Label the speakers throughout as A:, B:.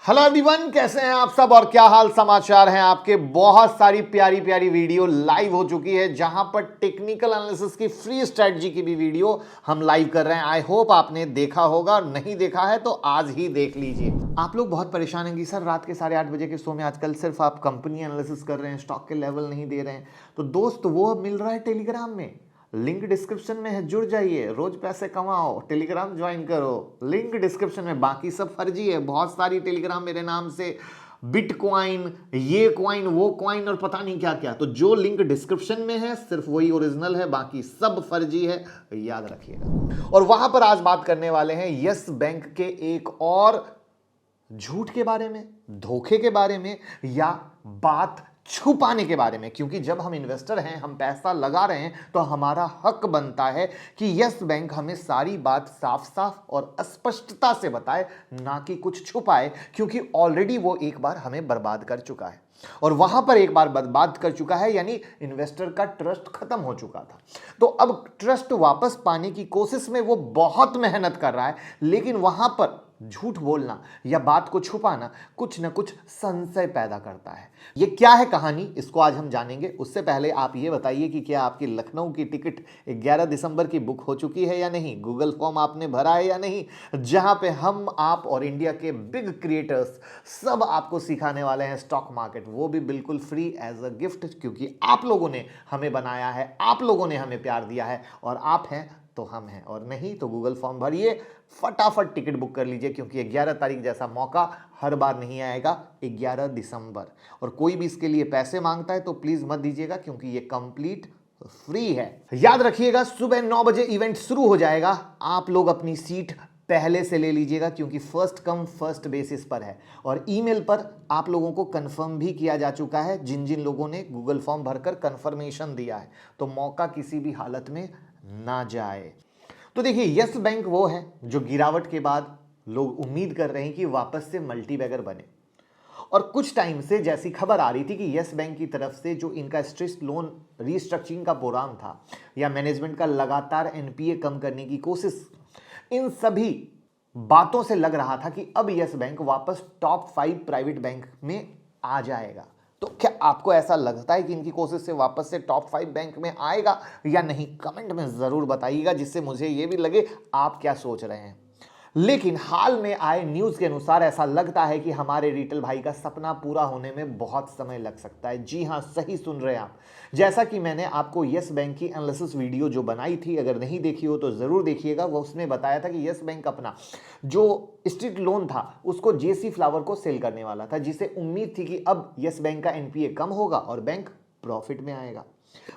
A: Hello everyone, कैसे हैं आप सब और क्या हाल समाचार हैं आपके। बहुत सारी प्यारी प्यारी वीडियो लाइव हो चुकी है जहां पर टेक्निकल एनालिसिस की फ्री स्ट्रेटजी की भी वीडियो हम लाइव कर रहे हैं। आई होप आपने देखा होगा, नहीं देखा है तो आज ही देख लीजिए। आप लोग बहुत परेशान हैं कि सर रात के 8:30 बजे के शो में आजकल सिर्फ आप कंपनी एनालिसिस कर रहे हैं, स्टॉक के लेवल नहीं दे रहे हैं। तो दोस्त वो मिल रहा है टेलीग्राम में, लिंक डिस्क्रिप्शन में है, जुड़ जाइए, रोज पैसे कमाओ, टेलीग्राम ज्वाइन करो, लिंक डिस्क्रिप्शन में। बाकी सब फर्जी है, बहुत सारी टेलीग्राम मेरे नाम से बिटकॉइन, ये कॉइन, वो कॉइन और पता नहीं क्या क्या। तो जो लिंक डिस्क्रिप्शन में है सिर्फ वही ओरिजिनल है, बाकी सब फर्जी है, याद रखिएगा। और वहां पर आज बात करने वाले हैं यस बैंक के एक और झूठ के बारे में, धोखे के बारे में, या बात छुपाने के बारे में। क्योंकि जब हम इन्वेस्टर हैं, हम पैसा लगा रहे हैं, तो हमारा हक बनता है कि यस बैंक हमें सारी बात साफ साफ और स्पष्टता से बताए, ना कि कुछ छुपाए। क्योंकि ऑलरेडी वो एक बार हमें बर्बाद कर चुका है, और वहां पर एक बार बर्बाद कर चुका है, यानी इन्वेस्टर का ट्रस्ट खत्म हो चुका था। तो अब ट्रस्ट वापस पाने की कोशिश में वो बहुत मेहनत कर रहा है, लेकिन वहां पर झूठ बोलना या बात को छुपाना कुछ न कुछ संशय पैदा करता है। ये क्या है कहानी, इसको आज हम जानेंगे। उससे पहले आप ये बताइए कि क्या आपकी लखनऊ की टिकट 11 दिसंबर की बुक हो चुकी है या नहीं, गूगल फॉर्म आपने भरा है या नहीं, जहां पे हम, आप और इंडिया के बिग क्रिएटर्स सब आपको सिखाने वाले हैं स्टॉक मार्केट, वो भी बिल्कुल फ्री एज अ गिफ्ट। क्योंकि आप लोगों ने हमें बनाया है, आप लोगों ने हमें प्यार दिया है, और आप हैं तो हम हैं, और नहीं तो गूगल फॉर्म भरिए, फटाफट टिकट बुक कर लीजिए। क्योंकि 11 तारीख जैसा मौका हर बार नहीं आएगा, 11 दिसंबर। और कोई भी इसके लिए पैसे मांगता है तो प्लीज मत दीजिएगा, क्योंकि ये कंप्लीट फ्री है। याद रखिएगा, सुबह 9 बजे इवेंट शुरू हो जाएगा। आप लोग अपनी सीट पहले से ले लीजिएगा, क्योंकि फर्स्ट कम फर्स्ट बेसिस पर है। और ईमेल पर आप लोगों को कंफर्म भी किया जा चुका है, जिन जिन लोगों ने गूगल फॉर्म भरकर कंफर्मेशन दिया है। तो मौका किसी भी हालत में ना जाए। तो देखिए, यस बैंक वो है जो गिरावट के बाद लोग उम्मीद कर रहे हैं कि वापस से मल्टीबैगर बने। और कुछ टाइम से जैसी खबर आ रही थी कि यस बैंक की तरफ से जो इनका स्ट्रेस लोन रीस्ट्रक्चरिंग का प्रोग्राम था, या मैनेजमेंट का लगातार एनपीए कम करने की कोशिश, इन सभी बातों से लग रहा था कि अब यस बैंक वापस टॉप 5 प्राइवेट बैंक में आ जाएगा। तो क्या आपको ऐसा लगता है कि इनकी कोशिश से वापस से टॉप 5 बैंक में आएगा या नहीं? कमेंट में जरूर बताइएगा, जिससे मुझे यह भी लगे आप क्या सोच रहे हैं। लेकिन हाल में आए न्यूज के अनुसार ऐसा लगता है कि हमारे रिटेल भाई का सपना पूरा होने में बहुत समय लग सकता है। जी हां, सही सुन रहे हैं आप। जैसा कि मैंने आपको यस बैंक की एनालिसिस वीडियो जो बनाई थी, अगर नहीं देखी हो तो जरूर देखिएगा। वो उसमें बताया था कि यस बैंक अपना जो स्ट्रीट लोन था उसको जेसी फ्लावर को सेल करने वाला था, जिसे उम्मीद थी कि अब यस बैंक का एनपीए कम होगा और बैंक प्रॉफिट में आएगा।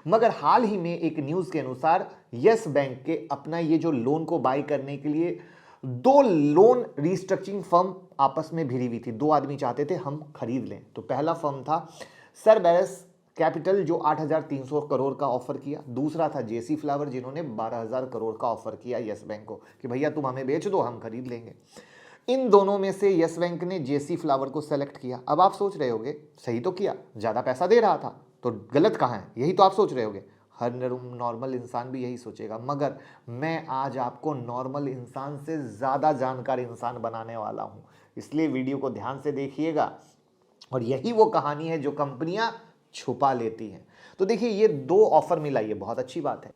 A: मगर हाल ही में एक न्यूज के अनुसार यस बैंक के अपना ये जो लोन को बाय करने के लिए 2 लोन रीस्ट्रक्चरिंग फर्म आपस में भिड़ी हुई थी। 2 आदमी चाहते थे हम खरीद लें। तो पहला फर्म था सरबेरस कैपिटल, जो 8,300 करोड़ का ऑफर किया। दूसरा था जेसी फ्लावर, जिन्होंने 12,000 करोड़ का ऑफर किया यस बैंक को कि भैया तुम हमें बेच दो, हम खरीद लेंगे। इन दोनों में से यस बैंक ने जेसी फ्लावर को सेलेक्ट किया। अब आप सोच रहे होगे, सही तो किया, ज्यादा पैसा दे रहा था, तो गलत कहां है, यही तो आप सोच रहे होगे। हर नॉर्मल इंसान भी यही सोचेगा। मगर मैं आज आपको नॉर्मल इंसान से ज्यादा जानकार इंसान बनाने वाला हूं, इसलिए वीडियो को ध्यान से देखिएगा। और यही वो कहानी है जो कंपनियां छुपा लेती हैं। तो देखिए, ये 2 ऑफर मिला, ये बहुत अच्छी बात है।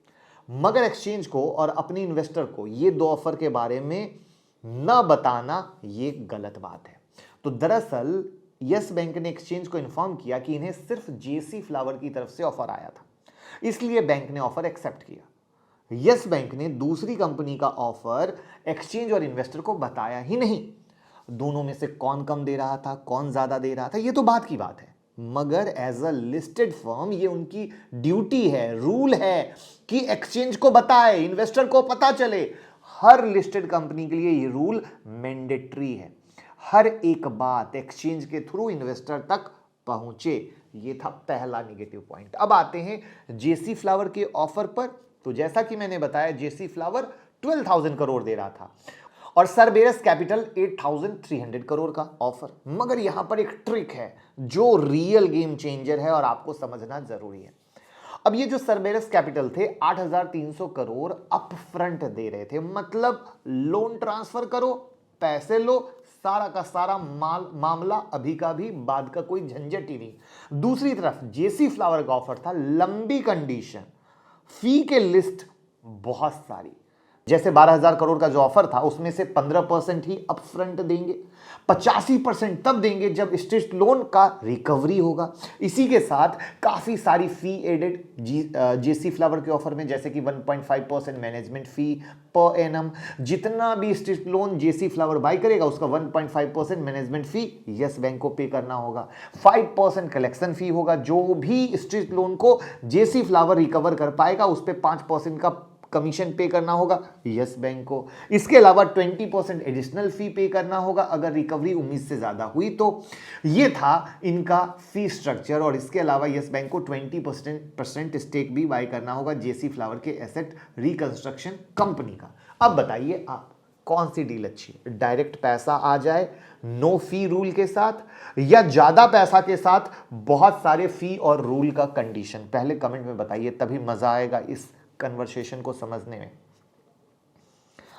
A: मगर एक्सचेंज को और अपने इन्वेस्टर को ये 2 ऑफर के बारे में न बताना, ये गलत बात है। तो दरअसल यस बैंक ने एक्सचेंज को इन्फॉर्म किया कि इन्हें सिर्फ जेसी फ्लावर की तरफ से ऑफर आया था, इसलिए बैंक ने ऑफर एक्सेप्ट किया। यस बैंक ने दूसरी कंपनी का ऑफर एक्सचेंज और इन्वेस्टर को बताया ही नहीं। दोनों में से कौन कम दे रहा था, कौन ज्यादा दे रहा था, यह तो बात की बात है। मगर एज अ लिस्टेड फर्म ये उनकी ड्यूटी है, रूल है कि एक्सचेंज को बताए, इन्वेस्टर को पता चले। हर लिस्टेड कंपनी के लिए ये रूल मैंडेटरी है। हर एक बात एक्सचेंज के थ्रू इन्वेस्टर तक पहुंचे। ये था पहला नेगेटिव पॉइंट। अब आते हैं जेसी फ्लावर के ऑफर पर। तो जैसा कि मैंने बताया, जेसी फ्लावर 12,000 करोड़ दे रहा था और सरबेरस कैपिटल 8,300 करोड़ का ऑफर। मगर यहां पर एक ट्रिक है जो रियल गेम चेंजर है और आपको समझना जरूरी है। अब ये जो सरबेरस कैपिटल थे 8,300 करोड़ अप फ्रंट दे रहे थे, मतलब लोन ट्रांसफर करो, पैसे लो, सारा का सारा मामला अभी का भी, बाद का कोई झंझट ही नहीं। दूसरी तरफ जेसी फ्लावर का ऑफर था लंबी कंडीशन, फी के लिस्ट बहुत सारी, जैसे 12,000 करोड़ का जो ऑफर था उसमें से 15% ही अपफ्रंट देंगे, 85% तब देंगे जब स्ट्रेच लोन का रिकवरी होगा। इसी के साथ काफी सारी फी एडेड जेसी फ्लावर के ऑफर में, जैसे कि 1.5% मैनेजमेंट फी पर एनम, जितना भी स्ट्रेच लोन जेसी फ्लावर बाय करेगा उसका 1.5% मैनेजमेंट फी यस बैंक को पे करना होगा, 5% कलेक्शन फी होगा, जो भी स्ट्रेच लोन को जेसी फ्लावर रिकवर कर पाएगा उस पर 5% का कमीशन पे करना होगा यस बैंक को। इसके अलावा 20% एडिशनल फी पे करना होगा अगर रिकवरी उम्मीद से ज्यादा हुई तो। ये था इनका फी स्ट्रक्चर, और इसके अलावा यस बैंक को 20% स्टेक भी बाय करना होगा जेसी फ्लावर के एसेट रिकंस्ट्रक्शन कंपनी का। अब बताइए आप कौन सी डील अच्छी है, डायरेक्ट पैसा आ जाए नो फी रूल के साथ, या ज्यादा पैसा के साथ बहुत सारे फी और रूल का कंडीशन? पहले कमेंट में बताइए, तभी मजा आएगा इस कन्वर्सेशन को समझने में।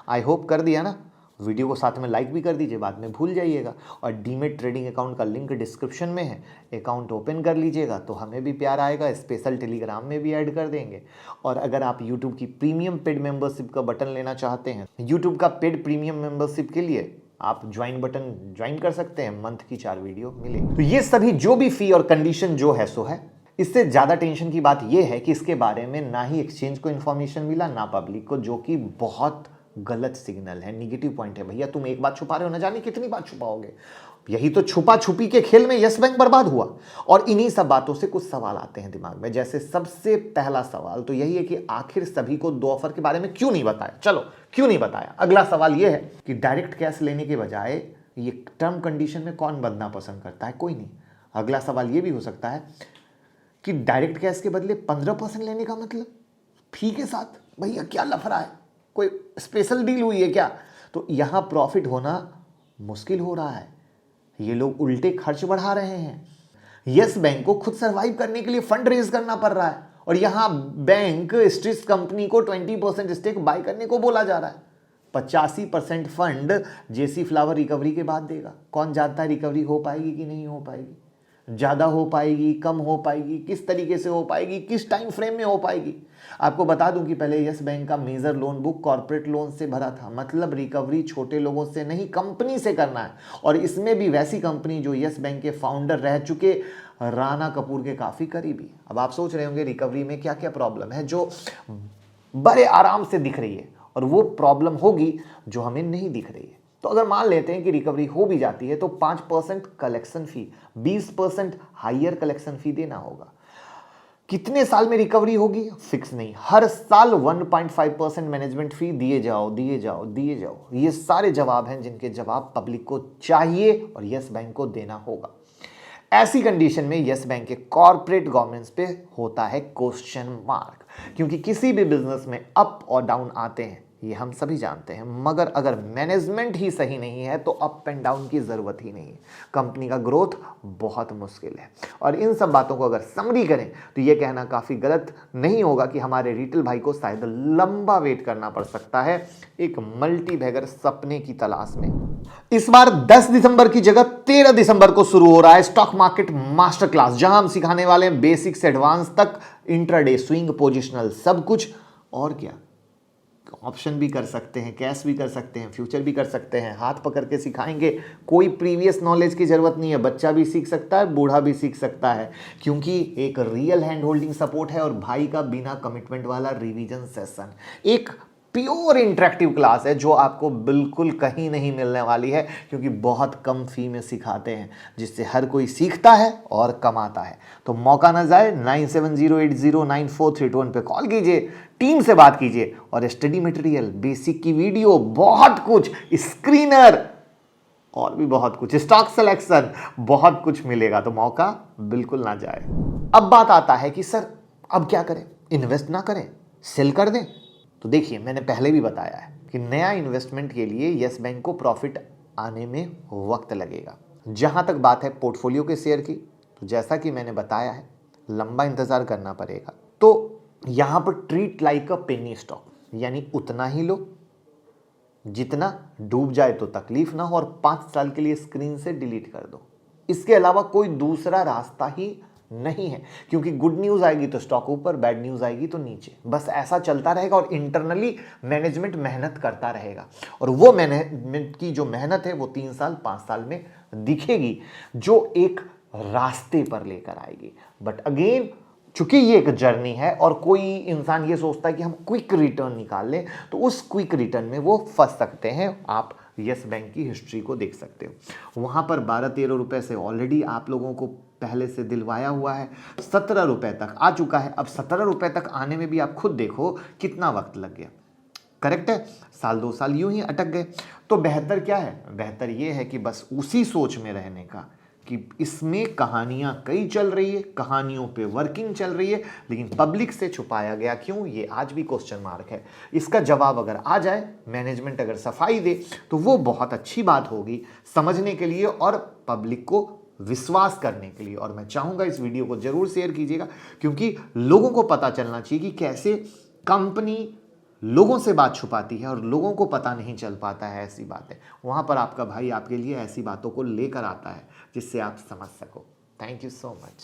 A: आई होप कर दिया ना। वीडियो को साथ में लाइक भी कर दीजिए, बाद में भूल जाइएगा। और डीमेट ट्रेडिंग अकाउंट का लिंक डिस्क्रिप्शन में है, अकाउंट ओपन कर लीजिएगा तो हमें भी प्यार आएगा, स्पेशल टेलीग्राम में भी ऐड कर देंगे। और अगर आप यूट्यूब की प्रीमियम पेड मेंबरशिप का बटन लेना चाहते हैं, यूट्यूब का पेड प्रीमियम मेंबरशिप के लिए आप ज्वाइन बटन ज्वाइन कर सकते हैं, मंथ की 4 वीडियो मिलेगी। तो ये सभी जो भी फी और कंडीशन जो है सो है। इससे ज्यादा टेंशन की बात यह है कि इसके बारे में ना ही एक्सचेंज को इन्फॉर्मेशन मिला ना पब्लिक को, जो कि बहुत गलत सिग्नल है, निगेटिव पॉइंट है। भैया तुम एक बात छुपा रहे हो, ना जाने कितनी बात छुपाओगे। यही तो छुपा छुपी के खेल में यस बैंक बर्बाद हुआ। और इन्हीं सब बातों से कुछ सवाल आते हैं दिमाग में। जैसे सबसे पहला सवाल तो यही है कि आखिर सभी को 2 ऑफर के बारे में क्यों नहीं बताया। चलो क्यों नहीं बताया। अगला सवाल यह है कि डायरेक्ट कैश लेने के बजाय ये टर्म कंडीशन में कौन बंदना पसंद करता है, कोई नहीं। अगला सवाल यह भी हो सकता है कि डायरेक्ट कैश के बदले 15% लेने का मतलब फी के साथ। भैया क्या लफड़ा है, कोई स्पेशल डील हुई है क्या? तो यहां प्रॉफिट होना मुश्किल हो रहा है, ये लोग उल्टे खर्च बढ़ा रहे हैं। यस बैंक को खुद सरवाइव करने के लिए फंड रेज करना पड़ रहा है, और यहां बैंक स्ट्रीट कंपनी को 20% स्टेक बाय करने को बोला जा रहा है। 85% फंड जेसी फ्लावर रिकवरी के बाद देगा। कौन जानता है रिकवरी हो पाएगी कि नहीं हो पाएगी, ज़्यादा हो पाएगी, कम हो पाएगी, किस तरीके से हो पाएगी, किस टाइम फ्रेम में हो पाएगी। आपको बता दूं कि पहले यस बैंक का major loan book corporate loan से भरा था, मतलब रिकवरी छोटे लोगों से नहीं कंपनी से करना है। और इसमें भी वैसी कंपनी जो यस बैंक के फाउंडर रह चुके राणा कपूर के काफ़ी करीबी। अब आप सोच रहे होंगे रिकवरी में क्या क्या प्रॉब्लम है जो बड़े आराम से दिख रही है, और वो प्रॉब्लम होगी जो हमें नहीं दिख रही है। तो अगर मान लेते हैं कि रिकवरी हो भी जाती है तो 5% कलेक्शन फी, 20% हायर कलेक्शन फी देना होगा। कितने साल में रिकवरी होगी फिक्स नहीं, हर साल 1.5% मैनेजमेंट फी दिए जाओ दिए जाओ दिए जाओ। ये सारे जवाब हैं जिनके जवाब पब्लिक को चाहिए और यस बैंक को देना होगा। ऐसी कंडीशन में यस बैंक के कॉर्पोरेट गवर्नेंस पे होता है क्वेश्चन मार्क, क्योंकि किसी भी बिजनेस में अप और डाउन आते हैं, ये हम सभी जानते हैं। मगर अगर मैनेजमेंट ही सही नहीं है तो अप एंड डाउन की जरूरत ही नहीं है, कंपनी का ग्रोथ बहुत मुश्किल है। और इन सब बातों को अगर समरी करें तो ये कहना काफी गलत नहीं होगा कि हमारे रिटेल भाई को शायद लंबा वेट करना पड़ सकता है एक मल्टी बैगर सपने की तलाश में। इस बार 10 दिसंबर की जगह 13 दिसंबर को शुरू हो रहा है स्टॉक मार्केट मास्टर क्लास, जहां हम सिखाने वाले हैं बेसिक से एडवांस तक, इंट्राडे, स्विंग, पोजिशनल, सब कुछ। और क्या, ऑप्शन भी कर सकते हैं, कैश भी कर सकते हैं, फ्यूचर भी कर सकते हैं, हाथ पकड़ के सिखाएंगे। कोई प्रीवियस नॉलेज की जरूरत नहीं है, बच्चा भी सीख सकता है, बूढ़ा भी सीख सकता है, क्योंकि एक रियल हैंड होल्डिंग सपोर्ट है और भाई का बिना कमिटमेंट वाला रिवीजन सेशन। एक प्योर इंटरेक्टिव क्लास है जो आपको बिल्कुल कहीं नहीं मिलने वाली है, क्योंकि बहुत कम फी में सिखाते हैं, जिससे हर कोई सीखता है और कमाता है। तो मौका ना जाए, 9708094321 पे कॉल कीजिए, टीम से बात कीजिए, और स्टडी मटेरियल, बेसिक की वीडियो, बहुत कुछ, स्क्रीनर और भी बहुत कुछ, स्टॉक सिलेक्शन, बहुत कुछ मिलेगा। तो मौका बिल्कुल ना जाए। अब बात आता है कि सर अब क्या करें, इन्वेस्ट ना करें, सेल कर दें? तो देखिए, मैंने पहले भी बताया है कि नया इन्वेस्टमेंट के लिए यस बैंक को प्रॉफिट आने में वक्त लगेगा। जहां तक बात है पोर्टफोलियो के शेयर की, तो जैसा कि मैंने बताया है लंबा इंतजार करना पड़ेगा। तो यहां पर ट्रीट लाइक अ पेनी स्टॉक, यानी उतना ही लो जितना डूब जाए तो तकलीफ ना हो और 5 साल के लिए स्क्रीन से डिलीट कर दो। इसके अलावा कोई दूसरा रास्ता ही नहीं है, क्योंकि गुड न्यूज आएगी तो स्टॉक ऊपर, बैड न्यूज आएगी तो नीचे, बस ऐसा चलता रहेगा। और इंटरनली मैनेजमेंट मेहनत करता रहेगा और वो मैनेजमेंट की जो मेहनत है वो 3 साल 5 साल में दिखेगी, जो एक रास्ते पर लेकर आएगी। बट अगेन, चूंकि ये एक जर्नी है और कोई इंसान ये सोचता है कि हम क्विक रिटर्न निकाल लें, तो उस क्विक रिटर्न में वो फंस सकते हैं। आप यस बैंक की हिस्ट्री को देख सकते हो, वहां पर 12-13 रुपए से ऑलरेडी आप लोगों को पहले से दिलवाया हुआ है, 17 रुपए तक आ चुका है। अब 17 रुपए तक आने में भी आप खुद देखो कितना वक्त लग गया। करेक्ट है, साल 2 साल यूं ही अटक गए। तो बेहतर क्या है? बेहतर ये है कि बस उसी सोच में रहने का कि इसमें कहानियां कई चल रही है, कहानियों पे वर्किंग चल रही है, लेकिन पब्लिक से छुपाया गया क्यों, ये आज भी क्वेश्चन मार्क है। इसका जवाब अगर आ जाए, मैनेजमेंट अगर सफाई दे, तो वो बहुत अच्छी बात होगी समझने के लिए और पब्लिक को विश्वास करने के लिए। और मैं चाहूंगा इस वीडियो को जरूर शेयर कीजिएगा, क्योंकि लोगों को पता चलना चाहिए कि कैसे कंपनी लोगों से बात छुपाती है और लोगों को पता नहीं चल पाता है ऐसी बातें। वहां पर आपका भाई आपके लिए ऐसी बातों को लेकर आता है जिससे आप समझ सको। Thank you so much.